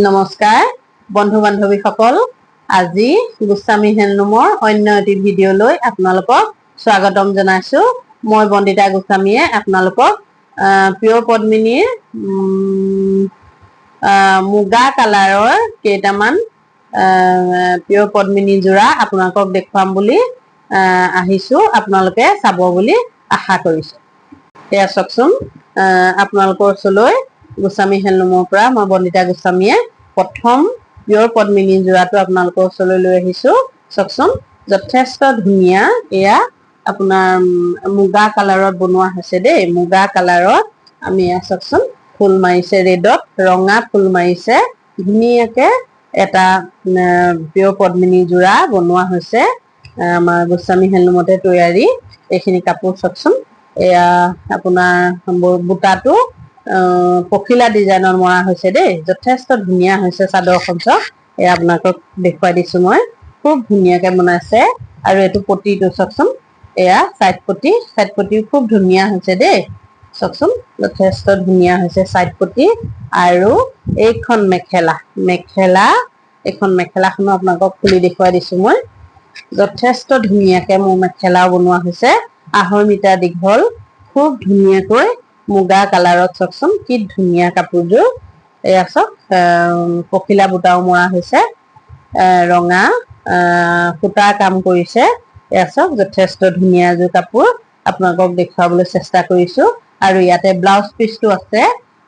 নমস্কাৰ বন্ধু বান্ধৱীসকল, আজি গোস্বামী হেণ্ডলুমৰ অন্য এটি ভিডিঅ'লৈ আপোনালোকক স্বাগতম জনাইছো। মই বন্দিতা গোস্বামীয়ে আপোনালোকক পিয়ৰ পদ্মিনীৰ মুগা কালাৰৰ কেইটামান পিয়ৰ পদ্মিনী যোৰা আপোনালোকক দেখুৱাম বুলি আহিছো। আপোনালোকে চাব বুলি আশা কৰিছো। এয়া চাওকচোন, আপোনালোকৰ ওচৰলৈ গোস্বামী হেণ্ডলুমৰ পৰা মই বন্দিতা গোস্বামীয়ে প্ৰথম পিয়ৰ পদ্মিনী যোৰাটো আপোনালোকৰ ওচৰলৈ লৈ আহিছো। চাওকচোন, যথেষ্ট ধুনীয়া। এয়া আপোনাৰ মুগা কালাৰত বনোৱা হৈছে দেই। মুগা কালাৰত আমি এয়া চাওকচোন, ফুল মাৰিছে, ৰেডত ৰঙা ফুল মাৰিছে। ধুনীয়াকে এটা পিয়ৰ পদ্মিনী যোৰা বনোৱা হৈছে। আমাৰ গোস্বামী হেণ্ডলুমতে তৈয়াৰী এইখিনি কাপোৰ। চাওকচোন, এয়া আপোনাৰ বুটাটো পখিলা ডিজাইনৰ মৰা হৈছে দেই। যথেষ্ট ধুনীয়া হৈছে চাদৰখন। চাওক, এয়া আপোনালোকক দেখুৱাই দিছো মই। খুব ধুনীয়াকে বনাইছে। আৰু এইটো পটিটো চাওকচোন, এয়া চাইড পটি খুব ধুনীয়া হৈছে দেই। চাওকচোন, যথেষ্ট ধুনীয়া হৈছে চাইড পটি। আৰু এইখন এইখন মেখেলাখনো আপোনালোকক খুলি দেখুৱাই দিছো মই। যথেষ্ট ধুনীয়াকে মোৰ মেখেলাও বনোৱা হৈছে। 2.5 মিটাৰ দীঘল, খুব ধুনীয়াকৈ মুগা কালাৰত। চাওকচোন, কি ধুনীয়া কাপোৰযোৰ। এয়া চাওক, পখিলা বুটাও মৰা হৈছে, ৰঙা সূতাৰ কাম কৰিছে। এয়া চাওক, যথেষ্ট ধুনীয়া এযোৰ কাপোৰ আপোনালোকক দেখুৱাবলৈ চেষ্টা কৰিছো। আৰু ইয়াতে ব্লাউজ পিচটো আছে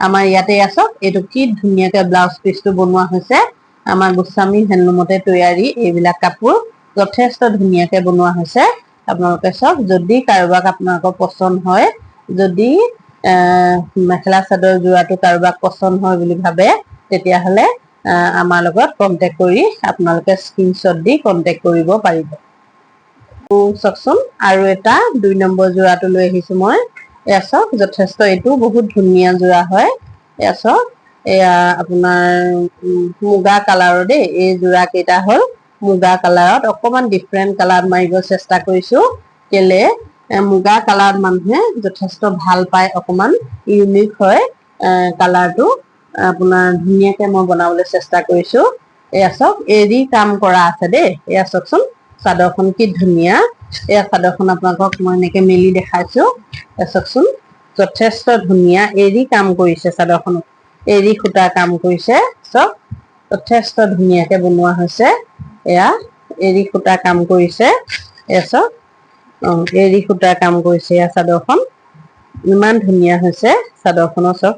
আমাৰ ইয়াতে। এয়া চাওক, এইটো কি ধুনীয়াকে ব্লাউজ পিচটো বনোৱা হৈছে। আমাৰ গোস্বামী হেণ্ডলুমতে তৈয়াৰী এইবিলাক কাপোৰ যথেষ্ট ধুনীয়াকে বনোৱা হৈছে। আপোনালোকে চাওক, যদি কাৰোবাক আপোনালোকৰ পচন্দ হয়, যদি মেখেলা চাদৰ যোৰাটো কাৰোবাক পচন্দ হয় বুলি ভাবে, তেতিয়াহ'লে আমাৰ লগত কন্টেক্ট কৰি আপোনালোকে স্ক্ৰীনশ্বট দি কন্টেক্ট কৰিব পাৰিব। চাওকচোন, আৰু এটা 2 নম্বৰ যোৰাটো লৈ আহিছো মই। এয়া চাওক, যথেষ্ট এইটো বহুত ধুনীয়া যোৰা হয়। এয়া চাওক, এয়া আপোনাৰ মুগা কালাৰৰ দেই। এই যোৰা কেইটা হ'ল মুগা কালাৰত। অকমান ডিফাৰেণ্ট কালাৰত মাৰিব চেষ্টা কৰিছো, কেলে মুগা কালাৰত মানুহে যথেষ্ট ভাল পায়। অকমান ইউনিক হয় কালাৰটো। আপোনাৰ ধুনীয়াকে মই বনাবলৈ চেষ্টা কৰিছো। এয়া চাওক, এৰি কাম কৰা আছে দেই। এয়া চাওকচোন, চাদৰখন কি ধুনীয়া। এয়া চাদৰখন আপোনালোকক মই এনেকে মেলি দেখাইছো। এয়া চাওকচোন, যথেষ্ট ধুনীয়া এৰি কাম কৰিছে চাদৰখনত। এৰি সূতাৰ কাম কৰিছে। চাওক, যথেষ্ট ধুনীয়াকে বনোৱা হৈছে। এয়া এৰি সূতাৰ কাম কৰিছে। এয়া চাওক, এৰি সূতাৰ কাম কৰিছে। এয়া চাদৰখন ইমান ধুনীয়া হৈছে। চাদৰখনৰ চাওক,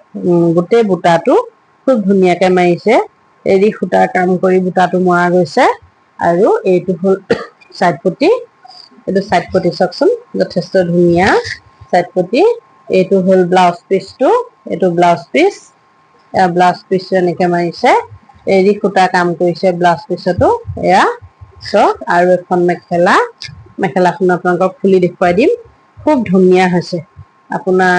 গোটেই বুটাটো খুব ধুনীয়াকে মাৰিছে। এৰি সূতাৰ কাম কৰি বুটাটো মৰা গৈছে। আৰু এইটো হ'ল চাইড পটি। এইটো চাইড পটি চাওকচোন, যথেষ্ট ধুনীয়া চাইড পটি। এইটো হ'ল ব্লাউজ পিচটো। এইটো ব্লাউজ পিচ। ব্লাউজ পিচটো এনেকে মাৰিছে। এৰি সূতাৰ কাম কৰিছে ব্লাউজ পিচতো। এয়া চাওক, আৰু এখন মেখেলাখন আপোনালোকক খুলি দেখুৱাই দিম। খুব ধুনীয়া হৈছে। আপোনাৰ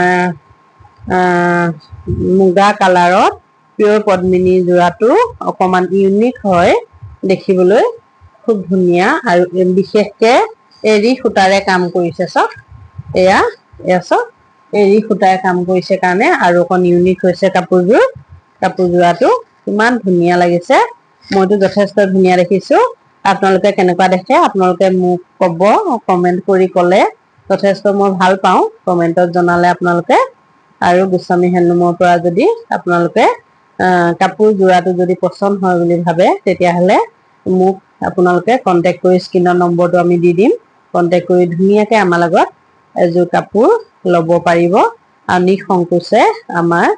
মুগা কালাৰত পিয়ৰ পদ্মিনী যোৰাটো অকমান ইউনিক হয় দেখিবলৈ, খুব ধুনীয়া। আৰু বিশেষকে এৰি সূতাৰে কাম কৰিছে। চাওক, এয়া চাওক, এৰি সূতাৰে কাম কৰিছে কাৰণে আৰু অকণ ইউনিক হৈছে কাপোৰযোৰাটো। ইমান ধুনীয়া লাগিছে। মইতো যথেষ্ট ধুনীয়া দেখিছো। আপোনালোকে কেনেকুৱা দেখে আপোনালোকে মোক কব। কমেন্ট কৰি কলে যথেষ্ট মই ভাল পাওঁ, কমেন্টত জনালে আপোনালোকে। আৰু গোস্বামী হেণ্ডলুমৰ পৰা যদি আপোনালোকে কাপোৰ যোৰাটো যদি পচন্দ হয় বুলি ভাবে, তেতিয়াহ'লে মোক আপোনালোকে কন্টেক্ট কৰি স্ক্ৰীনৰ নম্বৰটো আমি দি দিম। কন্টেক্ট কৰি ধুনীয়াকে আমাৰ লগত এযোৰ কাপোৰ ল'ব পাৰিব। আৰু নিসংকোচে আমাৰ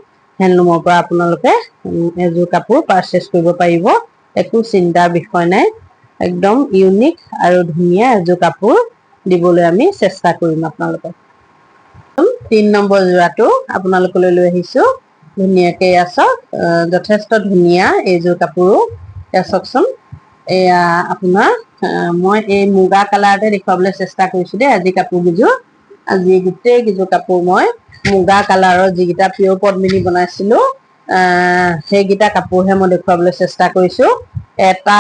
হেণ্ডলুমৰ পৰা আপোনালোকে এযোৰ কাপোৰ পাৰচেজ কৰিব পাৰিব। একো চিন্তাৰ বিষয় নাই। একদম ইউনিক আৰু ধুনীয়া এযোৰ কাপোৰ দিবলৈ আমি চেষ্টা কৰিম আপোনালোকক। 3 নম্বৰ যোৰাটো আপোনালোকলৈ লৈ আহিছো। ধুনীয়াকে এয়া চাওক, যথেষ্ট ধুনীয়া এইযোৰ কাপোৰো। এয়া চাওকচোন, এয়া আপোনাৰ মই এই মুগা কালাৰতে দেখুৱাবলৈ চেষ্টা কৰিছো দেই আজি কাপোৰকেইযোৰ। আজি গোটেই কেইযোৰ কাপোৰ মই মুগা কালাৰৰ যিকেইটা পিয়ৰ পদ্মিনী বনাইছিলো, সেইকেইটা কাপোৰহে মই দেখুৱাবলৈ চেষ্টা কৰিছো। এটা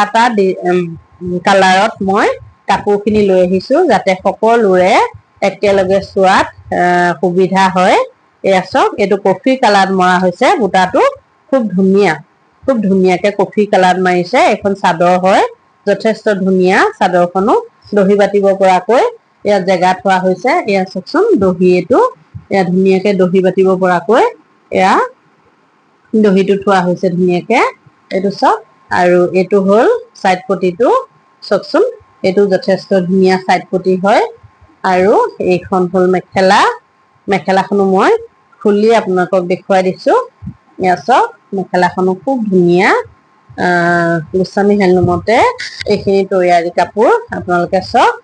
কালাৰত মই কাপোৰখিনি লৈ আহিছো, যাতে সকলোৰে একেলগে চোৱাত সুবিধা হয়। এয়া চাওক, এইটো কফি কালাৰত মৰা হৈছে বুটাটো। খুব ধুনীয়া। খুব ধুনীয়াকে কফি কালাৰ মাৰিছে এখন চাদৰ হয় যথেষ্ট ধুনীয়া চাদৰখনো দহি বাটিব পৰাকৈ ইয়াত জেগা থোৱা হৈছে এয়া চাওকচোন দহি এইটো এয়া ধুনীয়াকে দহি বাটিব পৰাকৈ এয়া দহিটো থোৱা হৈছে ধুনীয়াকে এইটো চাওক আৰু এইটো হল সাইড পটিটো চাওকচোন এইটো যথেষ্ট ধুনীয়া সাইড পটি হয় আৰু এইখন হল মেখেলা মেখেলাখনো মই খুলি আপোনালোকক দেখুৱাই দিছো এয়া চাওক মেখেলাখনো খুব ধুনীয়া গোস্বামী হেণ্ডলুমতে এইখিনি তৈয়াৰী কাপোৰ আপোনালোকে চাওক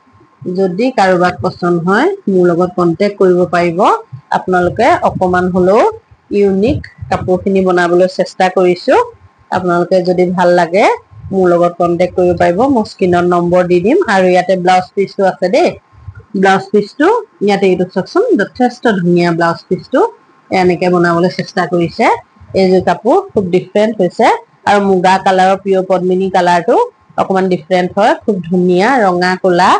যদি কাৰোবাক পছন্দ হয় মোৰ লগত কন্টেক্ট কৰিব পাৰিব আপোনালোকে অকমান হলেও ইউনিক কাপোৰখিনি বনাবলৈ চেষ্টা কৰিছো আপোনালোকে যদি ভাল লাগে মোৰ লগত কন্টেক্ট কৰিব পাৰিব মই স্ক্ৰীনত নম্বৰ দি দিম আৰু ইয়াতে ব্লাউজ পিচটো আছে দেই ব্লাউজ পিচটো ইয়াতে এইটো চাওকচোন যথেষ্ট ধুনীয়া ব্লাউজ পিচটো এনেকে বনাবলৈ চেষ্টা কৰিছে এইযোৰ কাপোৰ খুব ডিফাৰেণ্ট হৈছে আৰু মুগা কালাৰৰ পিয়ৰ পদ্মিনী কালাৰটো অকমান ডিফাৰেণ্ট হয় খুব ধুনীয়া ৰঙা কলা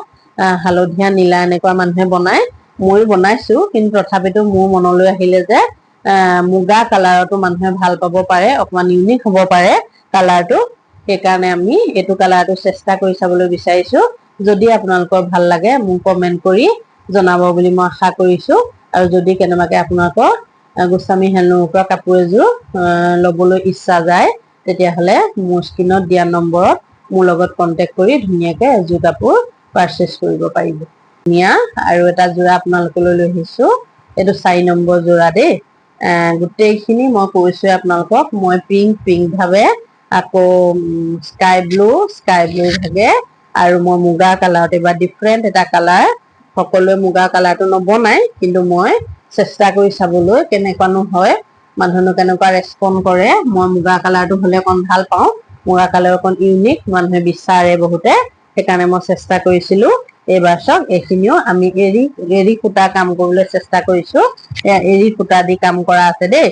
হালধীয়া নীলা এনেকুৱা মানুহে বনায় ময়ো বনাইছো কিন্তু তথাপিতো মোৰ মনলৈ আহিলে যে মুগা কালাৰটো মানুহে ভাল পাব পাৰে অকমান ইউনিক হ'ব পাৰে কালাৰটো সেইকাৰণে আমি এইটো কালাৰটো চেষ্টা কৰি চাবলৈ বিচাৰিছো যদি আপোনালোকৰ ভাল লাগে মোক কমেন্ট কৰি জনাব বুলি মই আশা কৰিছো আৰু যদি কেনেবাকে আপোনালোকৰ গোস্বামী হেণ্ডলুমৰ কাপোৰ এযোৰ লবলৈ ইচ্ছা যায় তেতিয়াহলে মোৰ স্ক্ৰীনত দিয়া নম্বৰত মোৰ লগত কন্টেক্ট কৰি ধুনীয়াকে এযোৰ কাপোৰ পাৰচেজ কৰিব পাৰিব ধুনীয়া আৰু এটা যোৰা আপোনালোকলৈ লৈ আহিছো এইটো 4 নম্বৰ যোৰা দেই গোটেইখিনি মই কৈছো আপোনালোকক মই পিংক ভাবে আকৌ স্কাই ব্লু ভাগে আৰু মই মুগা কালাৰত এবাৰ ডিফাৰেণ্ট এটা কালাৰ সকলোৱে মুগা কালাৰটো নবনাই কিন্তু মই চেষ্টা কৰি চাবলৈ কেনেকুৱানো হয় মানুহনো কেনেকুৱা ৰেছপন্ড কৰে মই মুগা কালাৰটো হলে অকণ ভাল পাওঁ মুগা কালাৰ অকণ ইউনিক মানুহে বিচাৰে বহুতে সেইকাৰণে মই চেষ্টা কৰিছিলো এইবাৰ চাওক এইখিনিও আমি এৰি সূতা কাম কৰিবলৈ চেষ্টা কৰিছো এৰি সূতা দি কাম কৰা আছে দেই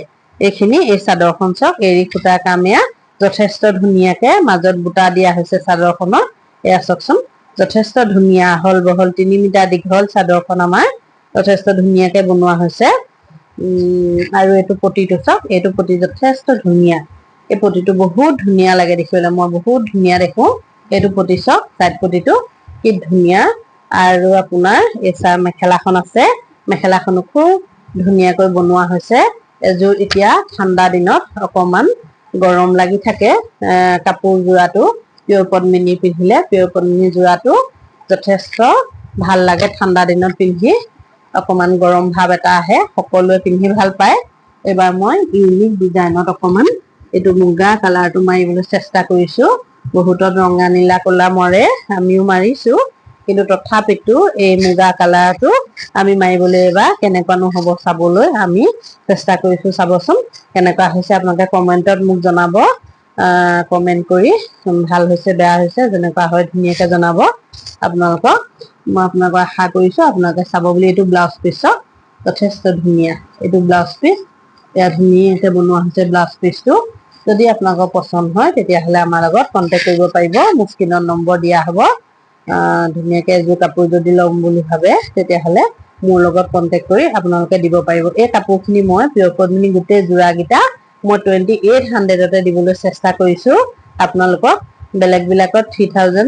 এইখিনি এই চাদৰখন চাওক এৰি সূতা কাম এয়া যথেষ্ট ধুনীয়াকে মাজত বুটা দিয়া হৈছে চাদৰখনৰ এয়া চাওকচোন যথেষ্ট ধুনীয়া হল বহল 3 মিটাৰ দীঘল চাদৰখন আমাৰ যথেষ্ট ধুনীয়াকে বনোৱা হৈছে আৰু এইটো পটিটো চাওক এইটো পটি যথেষ্ট ধুনীয়া এই পটিটো বহুত ধুনীয়া লাগে দেখিবলৈ মই বহুত ধুনীয়া দেখো এইটো পটি চাওক সাইড পটিটো কি ধুনীয়া আৰু আপোনাৰ এই মেখেলাখন আছে মেখেলাখনো খুব ধুনীয়াকৈ বনোৱা হৈছে এযোৰ এতিয়া ঠাণ্ডা দিনত অকমান গৰম লাগি থাকে কাপোৰ যোৰাটো পিয়ৰ পদ্মিনী পিন্ধিলে পিয়ৰ পদ্মিনী যোৰাটো যথেষ্ট ভাল লাগে ঠাণ্ডা দিনত পিন্ধি অকমান গৰম ভাৱ এটা আহে সকলোৱে পিন্ধি ভাল পায় এবাৰ মই ইউনিক ডিজাইনত অকমান এইটো মুগা কালাৰটো মাৰিবলৈ চেষ্টা কৰিছো বহুতত ৰঙা নীলা কলা মৰে আমিও মাৰিছো কিন্তু তথাপিতো এই মুগা কালাৰটো আমি মাৰিবলৈ এবাৰ কেনেকুৱানো হ'ব চাবলৈ আমি চেষ্টা কৰিছো চাবচোন কেনেকুৱা হৈছে আপোনালোকে কমেন্টত মোক জনাব কমেন্ট কৰি ভাল হৈছে বেয়া হৈছে যেনেকুৱা হয় ধুনীয়াকে জনাব আপোনালোকক মই আপোনালোকক আশা কৰিছো আপোনালোকে চাব বুলি এইটো ব্লাউজ পিচ যথেষ্ট ধুনীয়া এইটো ব্লাউজ পিচ এয়া ধুনীয়াকে বনোৱা হৈছে ব্লাউজ পিচটো যদি আপোনালোকৰ পছন্দ হয় তেতিয়াহলে আমাৰ লগত কন্টেক্ট কৰিব পাৰিব মোৰ স্ক্ৰীনত নম্বৰ দিয়া হ'ব ধুনীয়াকে এযোৰ কাপোৰ যদি ল'ম বুলি ভাবে তেতিয়াহলে মোৰ লগত কন্টেক্ট কৰি আপোনালোকে দিব পাৰিব এই কাপোৰখিনি মই পিয়ৰ পদ্মিনী গোটেই যোৰাকেইটা মই 2800তে দিবলৈ চেষ্টা কৰিছো আপোনালোকক বেলেগ বিলাকত 3000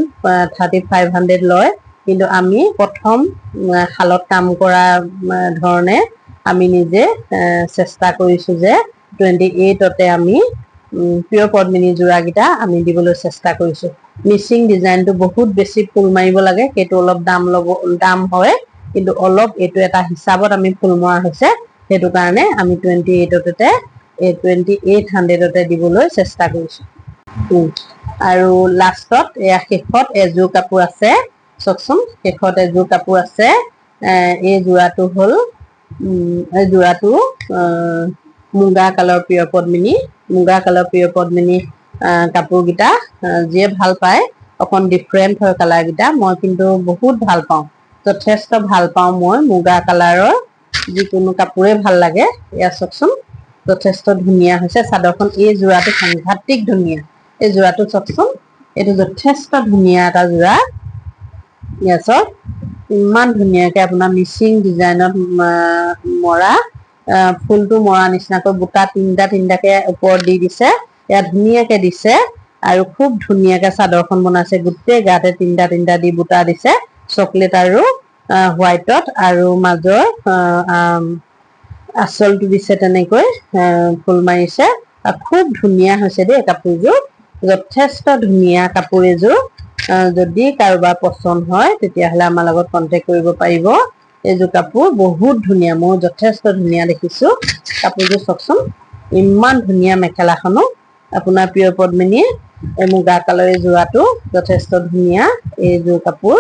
3500 লয় কিন্তু আমি প্ৰথম হালত কাম কৰা ধৰণে আমি নিজে চেষ্টা কৰিছো যে 28তে আমি পিয়ৰ পদ্মিনী যোৰাকেইটা আমি দিবলৈ চেষ্টা কৰিছো মিচিং ডিজাইনটো বহুত বেছি ফুল মাৰিব লাগে সেইটো অলপ দাম হয় কিন্তু অলপ এইটো এটা হিচাপত আমি ফুল মৰা হৈছে সেইটো কাৰণে আমি 28তে 2800তে দিবলৈ চেষ্টা কৰিছো আৰু লাষ্টত এয়া শেষত এযোৰ কাপোৰ আছে চাওকচোন শেষত এযোৰ কাপোৰ আছে এই যোৰাটো হল এই যোৰাটো মুগা কালাৰ পিয়ৰ পদ্মিনী কাপোৰকেইটা যিয়ে ভাল পায় অকণ ডিফাৰেণ্ট হয় কালাৰ কেইটা মই কিন্তু বহুত ভাল পাওঁ যথেষ্ট ভাল পাওঁ মই মুগা কালাৰৰ যিকোনো কাপোৰে ভাল লাগে এয়া চাওকচোন যথেষ্ট ধুনীয়া হৈছে চাদৰখন এই যোৰাটো সাংঘাতিক ধুনীয়া এই যোৰাটো চাওকচোন এইটো যথেষ্ট ধুনীয়া এটা যোৰা এয়া চাওক ইমান ধুনীয়াকে আপোনাৰ মিচিং ডিজাইনত মৰা ফুলটো মৰা নিচিনাকৈ বুটা তিনিটাকে ওপৰত দি দিছে এয়া ধুনীয়াকে দিছে আৰু খুব ধুনীয়াকে চাদৰখন বনাইছে গোটেই গাতে তিনটা তিনটা দি বুটা দিছে চকলেট আৰু হোৱাইটত আৰু মাজৰ আঁচলটো দিছে তেনেকৈ ফুল মাৰিছে খুব ধুনীয়া হৈছে দেই কাপোৰযোৰ যথেষ্ট ধুনীয়া কাপোৰ এযোৰ যদি কাৰোবাৰ পছন্দ হয় তেতিয়াহ'লে আমাৰ লগত কন্টেক্ট কৰিব পাৰিব এইযোৰ কাপোৰ বহুত ধুনীয়া মই যথেষ্ট ধুনীয়া দেখিছো কাপোৰযোৰ চাওকচোন ইমান ধুনীয়া মেখেলাখনো আপোনাৰ পিয়ৰ পদ্মিনী মুগা কালাৰ যোৰাটো যথেষ্ট ধুনীয়া এইযোৰ কাপোৰ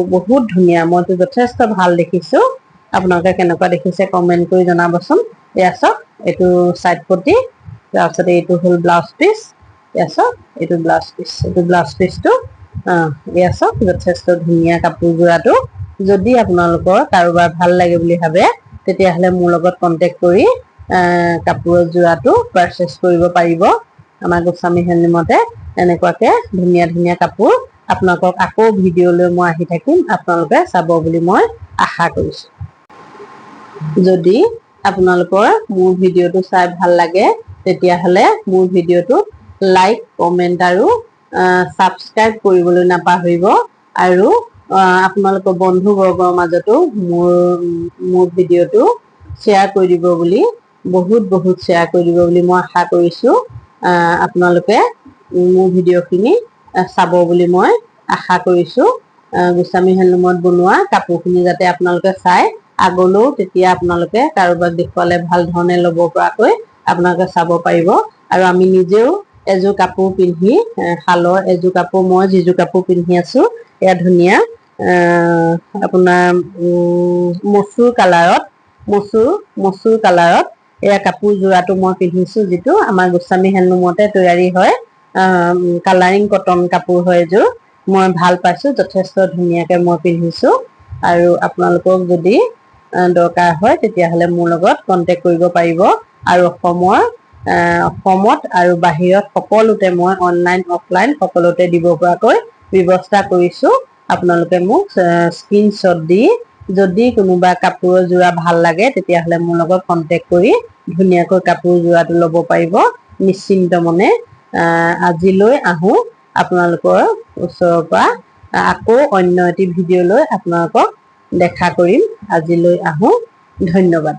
বহুত ধুনীয়া মইতো যথেষ্ট ভাল দেখিছো আপোনালোকে কেনেকুৱা দেখিছে কমেন্ট কৰি জনাবচোন এয়া চাওক এইটো সাইড পটি তাৰপিছত এইটো হ'ল ব্লাউজ পিস এয়া চাওক এইটো ব্লাউজ পিসটো এয়া চাওক যথেষ্ট ধুনীয়া কাপোৰ যোৰাটো যদি আপোনালোকৰ কাৰোবাৰ ভাল লাগে বুলি ভাবে তেতিয়াহ'লে মোৰ লগত কন্টেক্ট কৰি কাপোৰৰ যোৰাটো পাৰচেজ কৰিব পাৰিব আমাৰ গোস্বামী হেণ্ডলুমতে এনেকুৱাকে ধুনীয়া ধুনীয়া কাপোৰ আপোনালোকক আকৌ ভিডিঅ' লৈ মই আহি থাকিম আপোনালোকে চাব বুলি মই আশা কৰিছো যদি আপোনালোকৰ মোৰ ভিডিঅ'টো চাই ভাল লাগে তেতিয়াহ'লে মোৰ ভিডিঅ'টো লাইক কমেন্ট আৰু সাবস্ক্ৰাইব কৰিবলৈ নাপাহৰিব আৰু আপোনালোকৰ বন্ধু বৰ্গৰ মাজতো মোৰ ভিডিঅ'টো শ্বেয়াৰ কৰি দিব বুলি বহুত শ্বেয়াৰ কৰি দিব বুলি মই আশা কৰিছো আপোনালোকে মোৰ ভিডিঅ'খিনি চাব বুলি মই আশা কৰিছো গোস্বামী হেণ্ডলুমত বনোৱা কাপোৰখিনি যাতে আপোনালোকে চাই আগলৈও তেতিয়া আপোনালোকে কাৰোবাক দেখুৱালে ভাল ধৰণে ল'ব পৰাকৈ আপোনালোকে চাব পাৰিব আৰু আমি নিজেও এযোৰ কাপোৰ পিন্ধি শালৰ এযোৰ কাপোৰ মই যিযোৰ কাপোৰ পিন্ধি আছো এয়া ধুনীয়া আপোনাৰ মচুৰ কালাৰত এয়া কাপোৰ যোৰাটো মই পিন্ধিছো যিটো আমাৰ গোস্বামী হেণ্ডলুমতে তৈয়াৰী হয় কালাৰিং কটন কাপোৰ হয় এযোৰ মই ভাল পাইছো যথেষ্ট ধুনীয়াকে মই পিন্ধিছো আৰু আপোনালোকক যদি দৰকাৰ হয় তেতিয়াহ'লে মোৰ লগত কন্টেক্ট কৰিব পাৰিব আৰু অসমত আৰু বাহিৰত সকলোতে মই অনলাইন অফলাইন সকলোতে দিব পৰাকৈ ব্যৱস্থা কৰিছো আপোনালোকে মোক স্ক্ৰীনশ্বট দি যদি কোনোবা কাপোৰৰ যোৰা ভাল লাগে তেতিয়াহ'লে মোৰ লগত কন্টেক্ট কৰি ধুনীয়াকৈ কাপোৰ যোৰাটো ল'ব পাৰিব নিশ্চিন্ত মনে আজিলৈ আহো আপোনালোকৰ ওচৰৰ পৰা আকৌ অন্য এটি ভিডিঅ' লৈ আপোনালোকক দেখা কৰিম আজিলৈ আহো ধন্যবাদ